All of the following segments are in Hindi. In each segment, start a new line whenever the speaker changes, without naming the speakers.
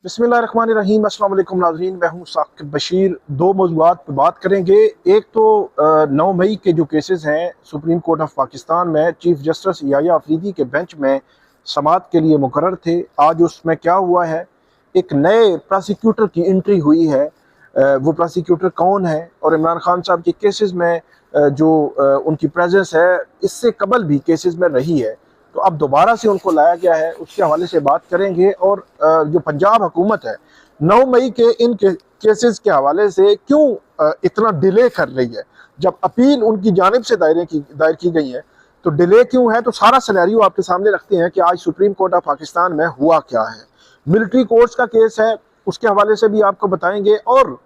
बिस्मिल्लाहिर्रहमानिर्रहीम। अस्सलाम वालेकुम नाज़रीन, मैं हूँ साकिब बशीर। दो मौज़ूआत पर बात करेंगे। एक तो 9 मई के जो केसेस हैं सुप्रीम कोर्ट ऑफ पाकिस्तान में चीफ जस्टिस याया अफरीदी के बेंच में समाअत के लिए मुकर्रर थे। आज उसमें क्या हुआ है, एक नए प्रोसिक्यूटर की एंट्री हुई है। वो प्रोसिक्यूटर कौन है और इमरान खान साहब के केसेस में जो उनकी प्रेजेंस है इससे कबल भी केसेस में रही है, तो अब दोबारा से उनको लाया गया है, उसके हवाले से बात करेंगे। और जो पंजाब हुकूमत है 9 मई के इन केसेस के हवाले से क्यों इतना डिले कर रही है, जब अपील उनकी जानिब से दायर की गई है तो डिले क्यों है। तो सारा सिनेरियो आपके सामने रखते हैं कि आज सुप्रीम कोर्ट ऑफ पाकिस्तान में हुआ क्या है। मिलिट्री कोर्ट्स का केस है, उसके हवाले से भी आपको बताएंगे। और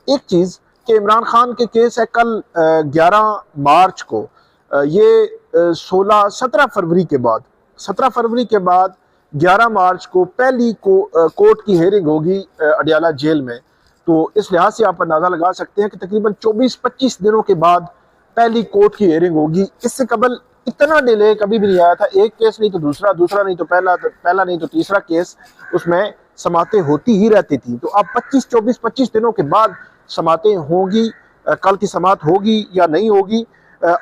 एक चीज़ कि इमरान खान के केस है कल 11 मार्च को, ये 17 फरवरी के बाद 11 मार्च को पहली कोर्ट की हेयरिंग होगी अडियाला जेल में। तो इस लिहाज से आप अंदाज़ा लगा सकते हैं कि तकरीबन 24-25 दिनों के बाद पहली कोर्ट की हेयरिंग होगी। इससे कबल इतना डिले कभी भी नहीं आया था। एक केस नहीं तो दूसरा, दूसरा नहीं तो पहला नहीं तो तीसरा केस, उसमें समातें होती ही रहती थी। तो अब 24-25 दिनों के बाद समातें होंगी। कल की समात होगी या नहीं होगी।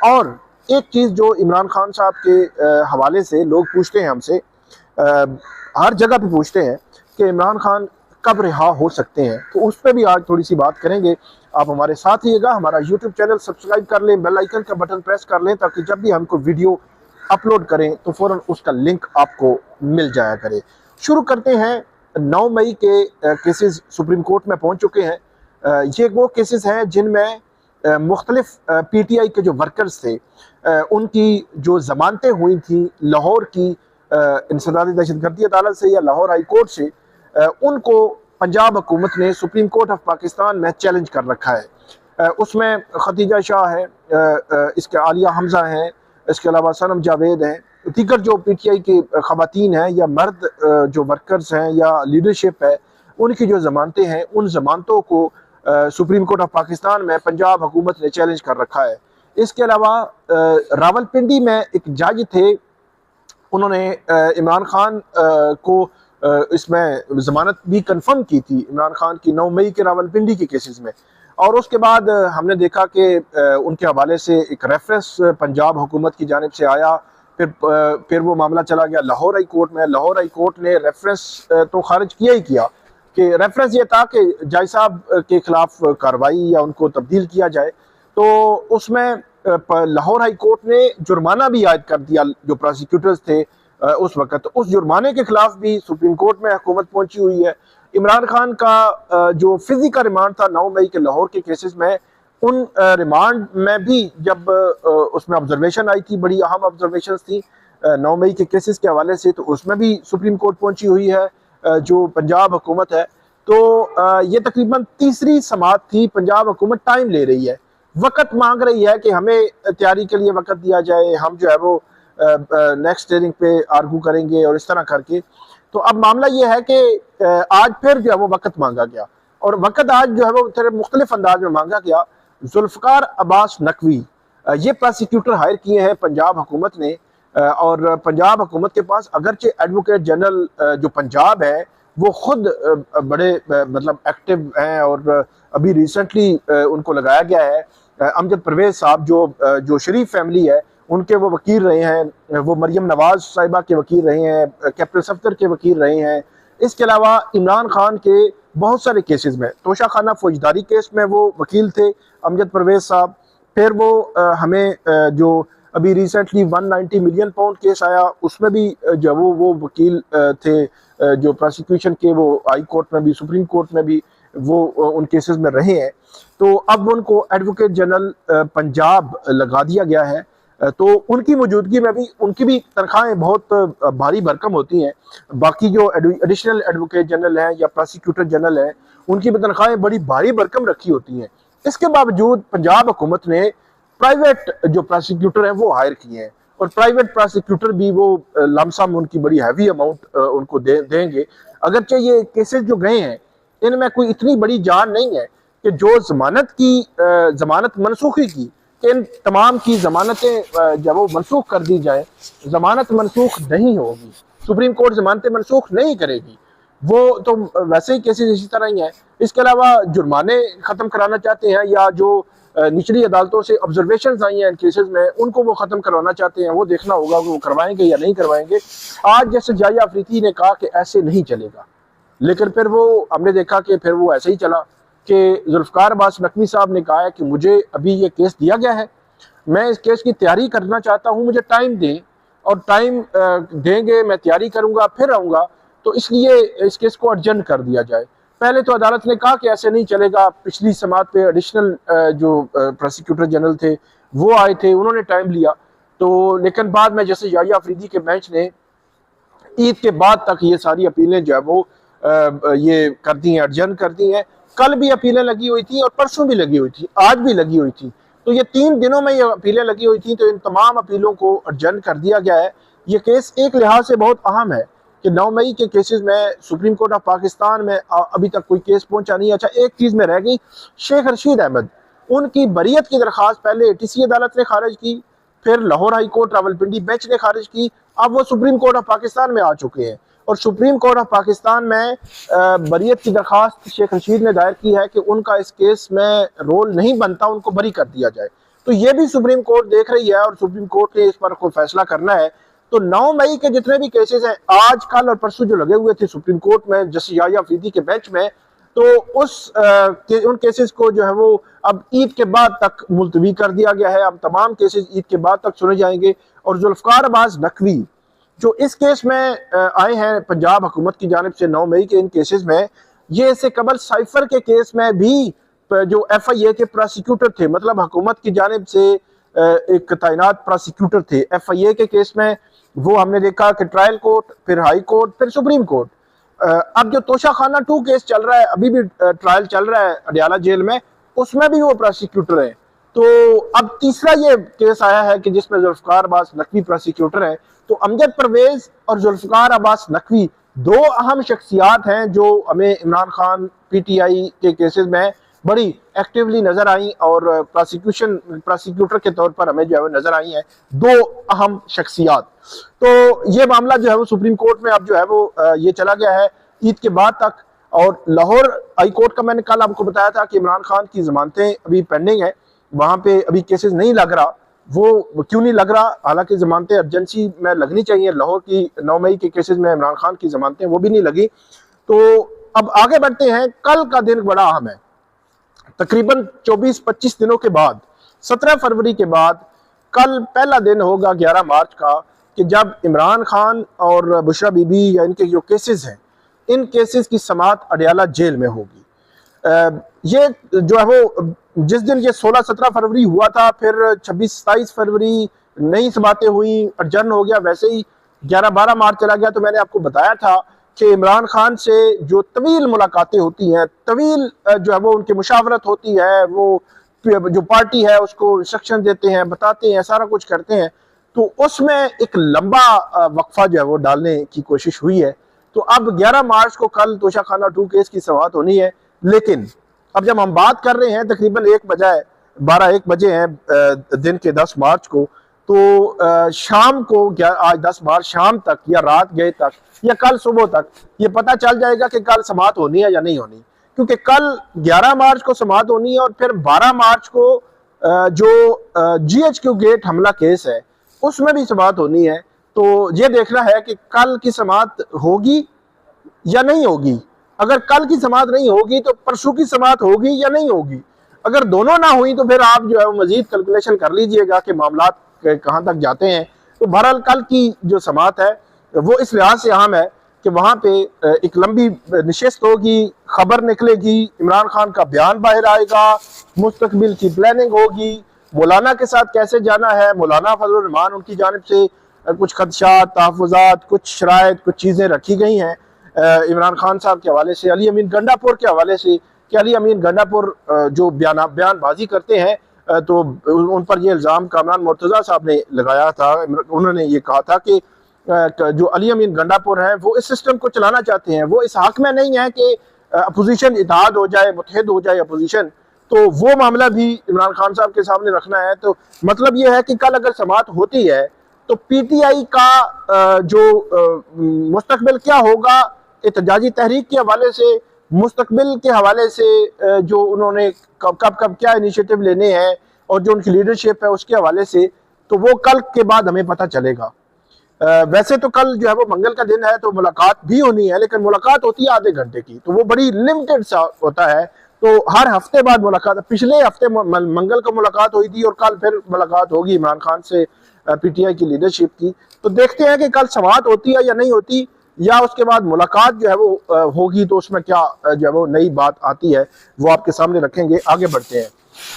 और एक चीज़ जो इमरान खान साहब के हवाले से लोग पूछते हैं हमसे, हर जगह पे पूछते हैं कि इमरान खान कब रिहा हो सकते हैं, तो उस पर भी आज थोड़ी सी बात करेंगे। आप हमारे साथ रहिएगा। हमारा यूट्यूब चैनल सब्सक्राइब कर लें, बेल आइकन का बटन प्रेस कर लें, ताकि जब भी हम कोई वीडियो अपलोड करें तो फ़ौरन उसका लिंक आपको मिल जाया करे। शुरू करते हैं। 9 मई के केसेस सुप्रीम कोर्ट में पहुँच चुके हैं। ये वो केसेस हैं जिनमें मुख्तलिफ PTI के जो वर्कर्स थे उनकी जो जमानतें हुई थी लाहौर की इंसदादी दहशतगर्दी अदालत से या लाहौर हाई कोर्ट से, उनको पंजाब हुकूमत ने सुप्रीम कोर्ट ऑफ पाकिस्तान में चैलेंज कर रखा है। उसमें खतीजा शाह है, इसके आलिया हमजा हैं, इसके अलावा सनम जावेद हैं, दीगर जो PTI की ख़वातीन हैं या मर्द जो वर्कर्स हैं या लीडरशिप है, उनकी जो जमानतें हैं उन जमानतों को सुप्रीम कोर्ट ऑफ पाकिस्तान में पंजाब हुकूमत ने चैलेंज कर रखा है। इसके अलावा रावलपिंडी में एक जज थे, उन्होंने इमरान खान को इसमें ज़मानत भी कंफर्म की थी, इमरान खान की 9 मई के रावलपिंडी के केसेस में। और उसके बाद हमने देखा कि उनके हवाले से एक रेफरेंस पंजाब हुकूमत की जानिब से आया। फिर वो मामला चला गया लाहौर हाई कोर्ट में। लाहौर हाई कोर्ट ने रेफरेंस तो खारिज किया ही किया, कि रेफरेंस ये था कि जज साहब के खिलाफ कार्रवाई या उनको तब्दील किया जाए। तो उसमें लाहौर हाई कोर्ट ने जुर्माना भी आयद कर दिया जो प्रोसिक्यूटर्स थे उस वक्त। तो उस जुर्माने के खिलाफ भी सुप्रीम कोर्ट में हुकूमत पहुंची हुई है। इमरान खान का जो फिजिकल रिमांड था 9 मई के लाहौर के केसेस में, उन रिमांड में भी जब उसमें ऑब्जर्वेशन आई थी, बड़ी अहम ऑब्जर्वेशन थी 9 मई के केसेस के हवाले से, तो उसमें भी सुप्रीम कोर्ट पहुंची हुई है जो पंजाब हुकूमत है। तो ये तकरीबन तीसरी समाअत थी। पंजाब हुकूमत टाइम ले रही है, वक्त मांग रही है कि हमें तैयारी के लिए वक्त दिया जाए, हम जो है वो नेक्स्ट हियरिंग पे आर्गू करेंगे और इस तरह करके। तो अब मामला ये है कि आज फिर जो है वो वक्त मांगा गया, और वक्त आज जो है वो थोड़े मुख्तलिफ अंदाज में मांगा गया। जुल्फ़िकार अब्बास नकवी ये प्रोसिक्यूटर हायर किए हैं पंजाब हुकूमत ने। और पंजाब हुकूमत के पास अगरचे एडवोकेट जनरल जो पंजाब है वो खुद बड़े मतलब एक्टिव हैं, और अभी रिसेंटली उनको लगाया गया है। अमजद परवेज साहब जो शरीफ फैमिली है उनके वो वकील रहे हैं, वो मरियम नवाज साहिबा के वकील रहे हैं, कैप्टन सफ्तर के वकील रहे हैं। इसके अलावा इमरान खान के बहुत सारे केसेस में, तोशा खाना फौजदारी केस में वो वकील थे अमजद परवेज साहब। फिर वो हमें जो अभी रिसेंटली 190 मिलियन पाउंड केस आया, उसमें भी जो वो वकील थे जो प्रोसिक्यूशन के, वो हाई कोर्ट में भी सुप्रीम कोर्ट में भी वो उन केसेस में रहे हैं। तो अब उनको एडवोकेट जनरल पंजाब लगा दिया गया है। तो उनकी मौजूदगी में भी उनकी भी तनख्वाहें बहुत भारी भरकम होती हैं। बाकी जो एडिशनल एडवोकेट जनरल हैं या प्रोसिक्यूटर जनरल हैं, उनकी भी तनख्वाहें बड़ी भारी भरकम रखी होती हैं। इसके बावजूद पंजाब हुकूमत ने प्राइवेट जो प्रोसिक्यूटर हैं वो हायर किए हैं, और प्राइवेट प्रोसिक्यूटर भी वो लमसम उनकी बड़ी हैवी अमाउंट उनको देंगे। अगरचे ये केसेस जो गए हैं इनमें कोई इतनी बड़ी जान नहीं है कि जो जमानत मनसूखी की, कि इन तमाम की जमानतें जब वो मनसूख कर दी जाए, जमानत मनसूख नहीं होगी, सुप्रीम कोर्ट जमानतें मनसूख नहीं करेगी। वो तो वैसे ही केसेस इसी तरह ही हैं। इसके अलावा जुर्माने ख़त्म कराना चाहते हैं, या जो निचली अदालतों से ऑब्जर्वेशन आई हैं इन केसेस में, उनको वो ख़त्म करवाना चाहते हैं। वो देखना होगा कि वो करवाएंगे या नहीं करवाएंगे। आज जैसे जाहिया अफरीदी ने कहा कि ऐसे नहीं चलेगा, लेकिन फिर वो हमने देखा कि फिर वो ऐसे ही चला कि जुल्फ़िकार अब्बास नकवी साहब ने कहा है कि मुझे अभी ये केस दिया गया है, मैं इस केस की तैयारी करना चाहता हूँ, मुझे टाइम दें, और टाइम देंगे, मैं तैयारी करूँगा, फिर आऊँगा, तो इसलिए इस केस को अर्जेंट कर दिया जाए। पहले तो अदालत ने कहा कि ऐसे नहीं चलेगा। पिछली समात पे एडिशनल जो प्रोसिक्यूटर जनरल थे वो आए थे, उन्होंने टाइम लिया। तो लेकिन बाद में जैसे जाहिया अफरीदी के बेंच ने ईद के बाद तक ये सारी अपीलें जो है वो ये कर दी हैं, अर्जेंट कर दी हैं। कल भी अपीलें लगी हुई थी और परसों भी लगी हुई थी, आज भी लगी हुई थी। तो ये 3 दिनों में ये अपीलें लगी हुई थी, तो इन तमाम अपीलों को अर्जेंट कर दिया गया है। ये केस एक लिहाज से बहुत अहम है कि 9 मई के केसेस में सुप्रीम कोर्ट ऑफ पाकिस्तान में अभी तक कोई केस पहुंचा नहीं। अच्छा, एक चीज़ में रह गई, शेख रशीद अहमद, उनकी बरीयत की दरख्वास्त पहले ATC अदालत ने खारिज की, फिर Lahore high court Rawalpindi bench ने खारिज की, अब वो सुप्रीम कोर्ट ऑफ पाकिस्तान में आ चुके हैं। और सुप्रीम कोर्ट ऑफ पाकिस्तान में बरीयत की दरख्वास्त शेख रशीद ने दायर की है कि उनका इस केस में रोल नहीं बनता, उनको बरी कर दिया जाए। तो ये भी सुप्रीम कोर्ट देख रही है और सुप्रीम कोर्ट ने इस पर कोई फैसला करना है। तो 9 मई के जितने भी केसेस हैं, आज कल और परसों जो लगे हुए थे सुप्रीम कोर्ट में जस्टिस याहिया अफरीदी के बेंच में, तो उन केसेस को जो है वो अब ईद के बाद तक मुलतवी कर दिया गया है। अब तमाम केसेस ईद के बाद तक सुने जाएंगे। और जुल्फ़िकार अब्बास नकवी जो इस केस में आए हैं पंजाब हुकूमत की जानिब से 9 मई के इन केसेस में, ये इससे कबल साइफर के केस में भी जो FIA के प्रोसिक्यूटर थे, मतलब हुकूमत की जानिब से एक तैनात प्रोसिक्यूटर थे FIA के केस में, वो हमने देखा कि ट्रायल कोर्ट, फिर हाई कोर्ट, फिर सुप्रीम कोर्ट। अब जो तोशा खाना 2 केस चल रहा है, अभी भी ट्रायल चल रहा है अडियाला जेल में, उसमें भी वो प्रोसिक्यूटर है। तो अब तीसरा ये केस आया है कि जिसमें जुल्फ़िकार अब्बास नकवी प्रोसिक्यूटर है। तो अमजद परवेज और जुल्फ़िकार अब्बास नकवी 2 अहम शख्सियात हैं जो हमें इमरान खान PTI के केसेस में बड़ी एक्टिवली नजर आई और प्रोसिक्यूटर के तौर पर हमें जो है वो नजर आई हैं 2 अहम शख्सियात। तो ये मामला जो है वो सुप्रीम कोर्ट में अब जो है वो ये चला गया है ईद के बाद तक। और लाहौर हाई कोर्ट का मैंने कल आपको बताया था कि इमरान खान की जमानतें अभी पेंडिंग है, वहां पे अभी केसेस नहीं लग रहा। वो क्यों नहीं लग रहा? हालांकि जमानतें अर्जेंसी में लगनी चाहिए। लाहौर की 9 मई के केसेस में इमरान खान की जमानतें वो भी नहीं लगी। तो अब आगे बढ़ते हैं। कल का दिन बड़ा अहम है। तकरीबन 24-25 दिनों के बाद, 17 फरवरी के बाद कल पहला दिन होगा 11 मार्च का, कि जब इमरान खान और बुशरा बीबी या इनके जो केसेस हैं, इन केसेस की समाअत अडियाला जेल में होगी। ये जो है वो जिस दिन ये 16-17 फरवरी हुआ था, फिर 26-27 फरवरी नई समातें हुई, अर्जन हो गया, वैसे ही 11-12 मार्च चला गया। तो मैंने आपको बताया था कि इमरान खान से जो तवील मुलाकातें होती हैं, तवील जो है वो उनकी मुशावरत होती है, वो जो पार्टी है उसको इंस्ट्रक्शन देते हैं, बताते हैं, सारा कुछ करते हैं। तो उसमें एक लंबा वक्फा जो है वो डालने की कोशिश हुई है। तो अब 11 मार्च को कल तोशा खाना 2 केस की समाअत होनी है। लेकिन अब जब हम बात कर रहे हैं तकरीबन 1 बजे हैं दिन के 10 मार्च को, तो शाम को आज 10 मार्च शाम तक या रात गए तक या कल सुबह तक ये पता चल जाएगा कि कल समाअत होनी है या नहीं होनी। क्योंकि कल 11 मार्च को समाअत होनी है और फिर 12 मार्च को जो GHQ गेट हमला केस है उसमें भी समाअत होनी है। तो ये देखना है कि कल की समाअत होगी या नहीं होगी। अगर कल की समाअत नहीं होगी तो परसों की समाअत होगी या नहीं होगी। अगर दोनों ना हुई तो फिर आप जो है मजीद कैलकुलेशन कर लीजिएगा कि मामला कहाँ तक जाते हैं। तो बहरहाल कल की जो समाअत है वो इस लिहाज से अहम है कि वहाँ पे एक लंबी नशिस्त होगी, खबर निकलेगी, इमरान खान का बयान बाहर आएगा, मुस्तकबिल की प्लानिंग होगी, मौलाना के साथ कैसे जाना है, मौलाना फजल रहमान उनकी जानिब से कुछ खदशात, तहफ़्फ़ुज़ात, कुछ शराइत, कुछ चीज़ें रखी गई हैं इमरान खान साहब के हवाले से, अली अमीन गंडापुर के हवाले से, कि अली अमीन गंडापुर जो बयानबाजी करते हैं तो उन पर यह इल्ज़ाम कामरान मुर्तज़ा साहब ने लगाया था। उन्होंने ये कहा था कि जो अली अमीन गंडापुर हैं वो इस सिस्टम को चलाना चाहते हैं, वो इस हक में नहीं है कि अपोजिशन इत्तेहाद हो जाए, मुत्तहिद हो जाए अपोजिशन। तो वो मामला भी इमरान खान साहब के सामने रखना है। तो मतलब ये है कि कल अगर समाअत होती है तो PTI का जो मुस्तकबिल क्या होगा एहतजाजी तहरीक के हवाले से, मुस्तकबिल के हवाले से जो उन्होंने कब कब क्या इनिशिएटिव लेने हैं और जो उनकी लीडरशिप है उसके हवाले से, तो वो कल के बाद हमें पता चलेगा। वैसे तो कल जो है वो मंगल का दिन है, तो मुलाकात भी होनी है, लेकिन मुलाकात होती है आधे घंटे की, तो वो बड़ी लिमिटेड सा होता है। तो हर हफ्ते बाद मुलाकात, पिछले हफ्ते मंगल को मुलाकात हुई थी और कल फिर मुलाकात होगी इमरान खान से पीटीआई की लीडरशिप की। तो देखते हैं कि कल संवाद होती है या नहीं होती, या उसके बाद मुलाकात जो है वो होगी, तो उसमें क्या जो है वो नई बात आती है वो आपके सामने रखेंगे। आगे बढ़ते हैं।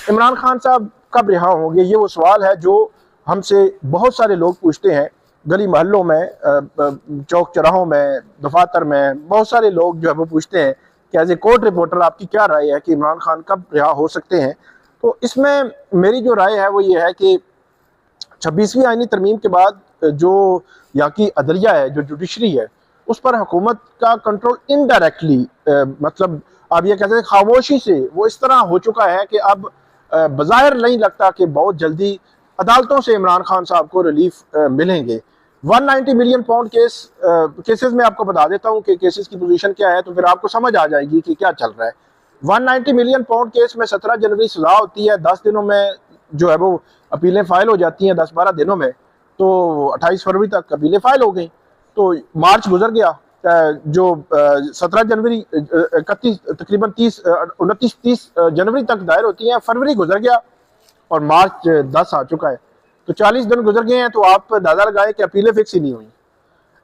इमरान खान साहब कब रिहा होंगे, ये वो सवाल है जो हमसे बहुत सारे लोग पूछते हैं। गली मोहल्लों में, चौक चौराहों में, दफातर में बहुत सारे लोग जो है वो पूछते हैं कि एज ए कोर्ट रिपोर्टर आपकी क्या राय है कि इमरान खान कब रिहा हो सकते हैं। तो इसमें मेरी जो राय है वो ये है कि 26वीं आईनी तरमीम के बाद जो यहाँ की अदलिया है, जो जुडिशरी है, उस पर हुकूमत का कंट्रोल इनडायरेक्टली, मतलब आप ये कहते हैं खामोशी से, वो इस तरह हो चुका है कि अब बज़ाहिर नहीं लगता कि बहुत जल्दी अदालतों से इमरान खान साहब को रिलीफ मिलेंगे। 190 मिलियन पाउंड केसेस में आपको बता देता हूं कि केसेस की पोजीशन क्या है, तो फिर आपको समझ आ जाएगी कि क्या चल रहा है। 190 मिलियन पाउंड केस में 17 जनवरी सजा होती है, 10 दिनों में जो है वो अपीलें फाइल हो जाती हैं, 10-12 दिनों में, तो 28 फरवरी तक अपीलें फाइल हो गई। तो मार्च गुजर गया, जो 17 जनवरी 31 तकरीबन 29-30 जनवरी तक दायर होती हैं, फरवरी गुजर गया और मार्च 10 आ चुका है, तो 40 दिन गुजर गए हैं। तो आप अंदाजा लगाएं कि अपीलें फिक्स ही नहीं हुई।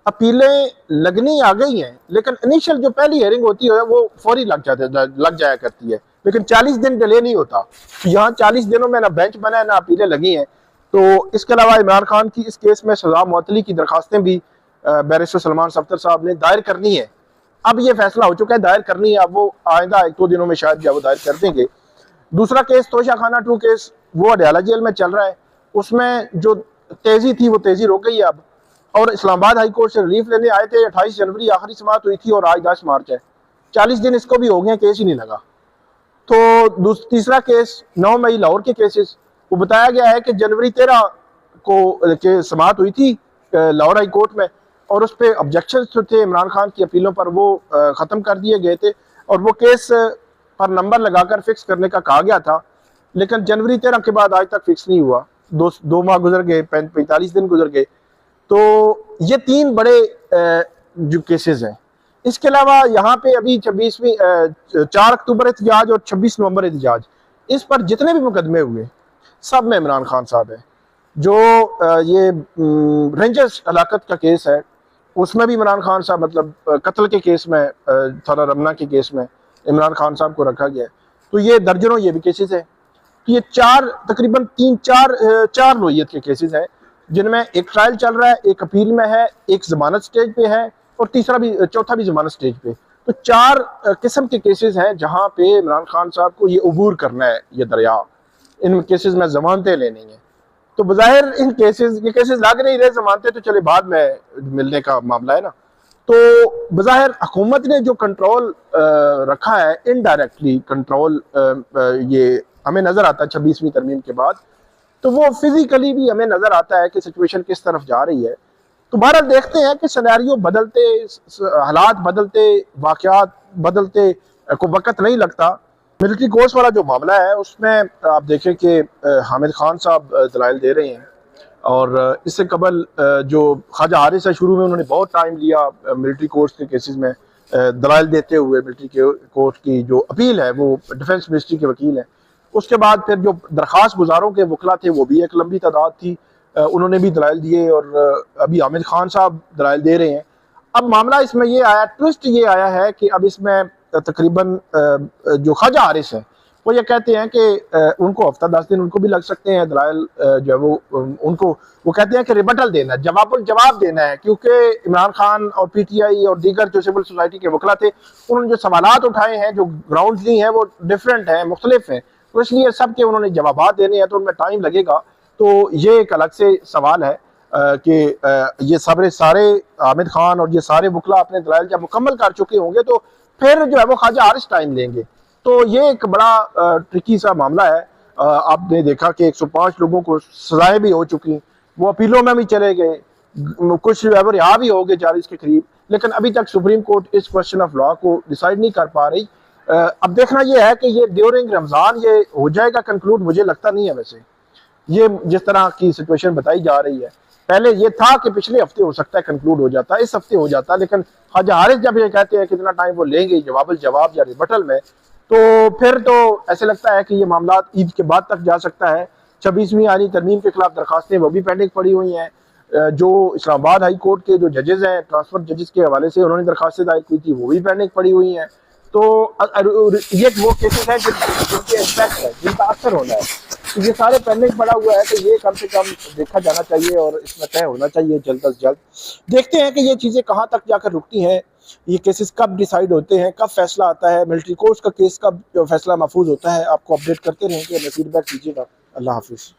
अपीलें लगनी आ गई हैं, लेकिन इनिशियल जो पहली हियरिंग होती है वो फौरी लग जाया करती है, लेकिन 40 दिन डिले नहीं होता। तो यहाँ 40 दिनों में ना बेंच बना है ना अपीलें लगी हैं। तो इसके अलावा इमरान खान की इस केस में सजा मुअत्तली की दरखास्तें भी बैरिस्टर सलमान सफ्तर साहब ने दायर करनी है। अब ये फैसला हो चुका है, दायर करनी है, अब वो आइंदा 1-2 दिनों में शायद वो दायर कर देंगे। दूसरा केस तोशा खाना 2 केस, वो अडयाला जेल में चल रहा है। उसमें जो तेजी थी वो तेजी रुक गई है अब, और इस्लामाबाद हाई कोर्ट से रिलीफ लेने आए थे। 28 जनवरी आखिरी समाअत हुई थी और आज 10 मार्च है, 40 दिन इसको भी हो गए, केस ही नहीं लगा। तो तीसरा केस 9 मई लाहौर के केसेस, वो बताया गया है कि जनवरी 13 को समाअत हुई थी लाहौर हाई कोर्ट में, और उस पर ऑब्जेक्शन थे इमरान खान की अपीलों पर, वो ख़त्म कर दिए गए थे, और वो केस पर नंबर लगाकर फिक्स करने का कहा गया था, लेकिन जनवरी 13 के बाद आज तक फिक्स नहीं हुआ। 2 माह गुजर गए, 45 दिन गुजर गए। तो ये 3 बड़े जो केसेस हैं। इसके अलावा यहाँ पे अभी 4 अक्टूबर एहतजाज और 26 नवंबर एहतजाज, इस पर जितने भी मुकदमे हुए सब में इमरान खान साहब है। जो ये रेंजर्स हलाकत का केस है, उसमें भी इमरान खान साहब, मतलब कत्ल के केस में, थाना रमना के केस में इमरान खान साहब को रखा गया है। तो ये दर्जनों ये भी केसेस हैं। तो ये तकरीबन 4 नोयत के केसेस हैं, जिनमें एक ट्रायल चल रहा है, एक अपील में है, एक जमानत स्टेज पे है, और चौथा भी जमानत स्टेज पे। तो 4 किस्म के केसेस हैं जहां पे इमरान खान साहब को ये अबूर करना है, ये दरिया, इन केसेस में जमानतें लेनी है। तो बज़ाहिर ये केसेस लग नहीं रहे, जमानतें तो चले बाद में मिलने का मामला है ना। तो बज़ाहिर हुकूमत ने जो कंट्रोल रखा है, इनडायरेक्टली कंट्रोल, ये हमें नजर आता है 26वीं तरमीम के बाद। तो वो फिजिकली भी हमें नजर आता है कि सिचुएशन किस तरफ जा रही है। तो बहरहाल देखते हैं कि सिनेरियो बदलते, हालात बदलते, वाकयात बदलते को वक्त नहीं लगता। मिलिट्री कोर्स वाला जो मामला है उसमें आप देखें कि हामिद खान साहब दलाइल दे रहे हैं, और इससे कबल जो ख्वाजा हारिस है, शुरू में उन्होंने बहुत टाइम लिया मिलिट्री कोर्स के केसेस में दलाइल देते हुए। मिलिट्री कोर्ट की जो अपील है वो डिफेंस मिनिस्ट्री के वकील हैं। उसके बाद फिर जो दरख्वास्त गुजारों के वकला थे वो भी एक लंबी तादाद थी, उन्होंने भी दलाइल दिए, और अभी हामिद खान साहब दलाइल दे रहे हैं। अब मामला इसमें ये आया, ट्विस्ट ये आया है कि अब इसमें तकरीबन जो ख्वाजा हारिस है वो ये कहते हैं कि उनको हफ्ता 10 दिन उनको भी लग सकते हैं दलाइल जो है वो उनको, वो कहते हैं कि रिबटल देना है, जवाब देना है, क्योंकि इमरान खान और पीटीआई और दीगर जो सिविल सोसाइटी के वकला थे उन्होंने जो सवालात उठाए हैं, जो ग्राउंड दी हैं, वो डिफरेंट हैं, मुख्तलिफ हैं। तो इसलिए सब के उन्होंने जवाब देने हैं, तो उनमें टाइम लगेगा। तो ये एक अलग से सवाल है कि ये सारे हामिद खान और ये सारे वकला अपने दलाइल जब मुकम्मल कर चुके होंगे तो फिर जो है वो ख्वाजा हारिस टाइम लेंगे। तो ये एक बड़ा ट्रिकी सा मामला है। आपने देखा कि 105 लोगों को सजाएं भी हो चुकी, वो अपीलों में भी चले गए, कुछ जो है वो रिहा भी हो गए 40 के करीब। लेकिन अभी तक सुप्रीम कोर्ट इस क्वेश्चन ऑफ लॉ को डिसाइड नहीं कर पा रही। अब देखना यह है कि ये ड्यूरिंग रमज़ान ये हो जाएगा कंक्लूड, मुझे लगता नहीं है। वैसे ये जिस तरह की सिचुएशन बताई जा रही है, पहले ये था कि पिछले हफ्ते हो सकता है कंक्लूड हो जाता, इस हफ्ते हो जाता, लेकिन ख्वाजा हारिस जब ये कहते हैं कितना टाइम वो लेंगे जवाब या रिबटल में, तो फिर तो ऐसे लगता है कि ये मामला ईद के बाद तक जा सकता है। 26वीं आईनी तरमीम के खिलाफ दरखास्तें वो भी पेंडिंग पड़ी हुई हैं। जो इस्लामाबाद हाई कोर्ट के जो जजेस हैं, ट्रांसफर जजेस के हवाले से उन्होंने दरखास्तें दायर की थी, वो भी पेंडिंग पड़ी हुई हैं। तो ये वो केसेस हैं जिनके इम्पैक्ट है, जिनका असर होना है, तो ये सारे पेंडिंग पड़ा हुआ है। तो ये कम से कम देखा जाना चाहिए और इसमें तय होना चाहिए जल्द अज जल्द। देखते हैं कि ये चीज़ें कहाँ तक जाकर रुकती हैं, ये केसेस कब डिसाइड होते हैं, कब फैसला आता है, मिलिट्री कोर्ट्स का केस कब फैसला महफूज होता है। आपको अपडेट करते रहेंगे, हमें फीडबैक दीजिएगा। अल्लाह हाफिज़।